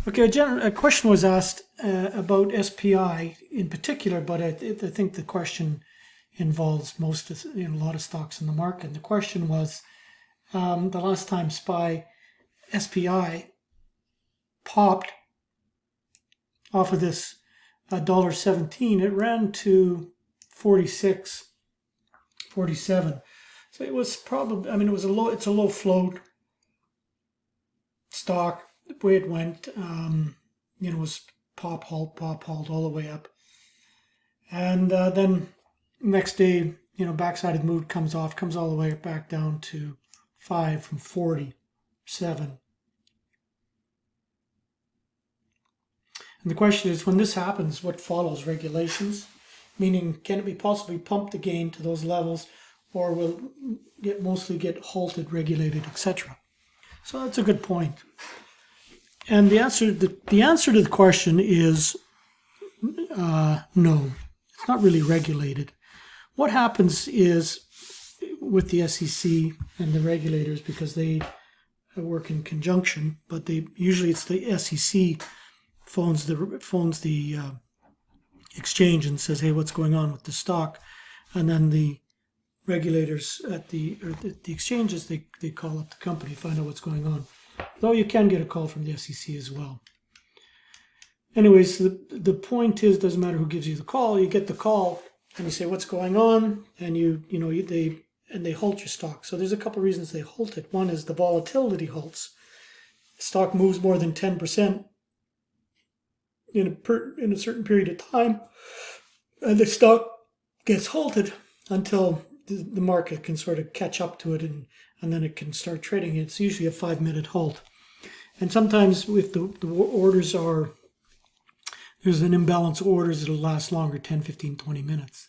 Okay, a question was asked about SPI in particular, but I think the question involves a lot of stocks in the market. And the question was, the last time SPI popped off of this $1.17, it ran to 46, 47. So it was probably, it's a low float stock. The way it went, was pop, halt all the way up. And then next day, backside of the move comes all the way back down to 5 from 47. And the question is, when this happens, what follows? Regulations? Meaning, can it be possibly pumped again to those levels, or will it mostly get halted, regulated, etc.? So that's a good point. And the answer to the question is no. It's not really regulated. What happens is with the SEC and the regulators, because they work in conjunction, but usually it's the SEC phones the exchange and says, "Hey, what's going on with the stock?" And then the regulators at the exchanges, they call up the company, find out what's going on. Though you can get a call from the SEC as well. Anyways, the point is, doesn't matter who gives you the call. You get the call and you say, "What's going on?" And they halt your stock. So there's a couple of reasons they halt it. One is the volatility halts. The stock moves more than 10% in a certain period of time, and the stock gets halted until the market can sort of catch up to it, and then it can start trading. It's usually a 5-minute halt. And sometimes if the orders there's an imbalance of orders, it'll last longer, 10, 15, 20 minutes.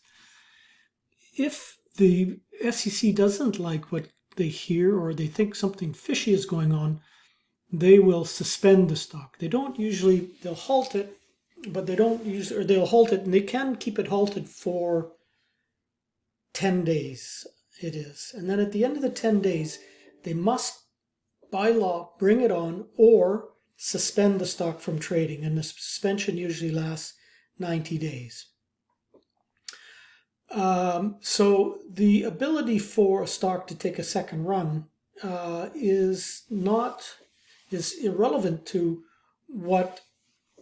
If the SEC doesn't like what they hear, or they think something fishy is going on, they will suspend the stock. They'll halt it, but they'll halt it, and they can keep it halted for 10 days, it is. And then at the end of the 10 days, they must, by law, bring it on or suspend the stock from trading. And the suspension usually lasts 90 days. So the ability for a stock to take a second run is irrelevant to what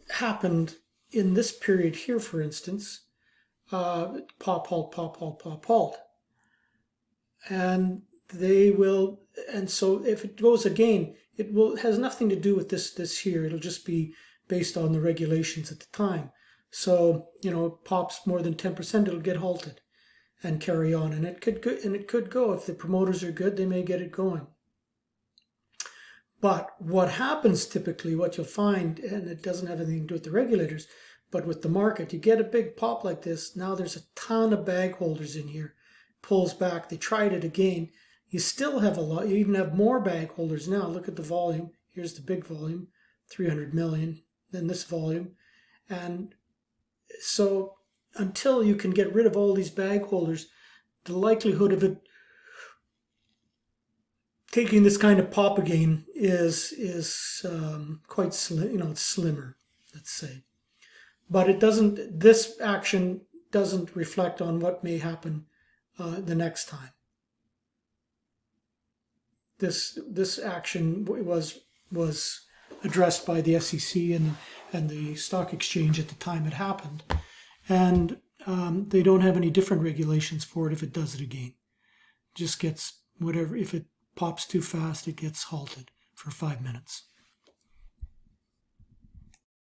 happened in this period here, for instance. Pop, halt. And so if it goes again, has nothing to do with this here. It'll just be based on the regulations at the time. So, it pops more than 10%, it'll get halted and carry on. And it could go. If the promoters are good, they may get it going. But what happens typically, what you'll find, and it doesn't have anything to do with the regulators, but with the market, you get a big pop like this. Now there's a ton of bag holders in here. Pulls back. They tried it again. You still have a lot. You even have more bag holders now. Look at the volume. Here's the big volume, 300 million. Then this volume. And so until you can get rid of all these bag holders, the likelihood of it taking this kind of pop again is quite slim. It's slimmer, let's say. But this action doesn't reflect on what may happen the next time. This action was addressed by the SEC and the stock exchange at the time it happened. And they don't have any different regulations for it if it does it again. It just gets whatever, if it pops too fast, it gets halted for 5 minutes.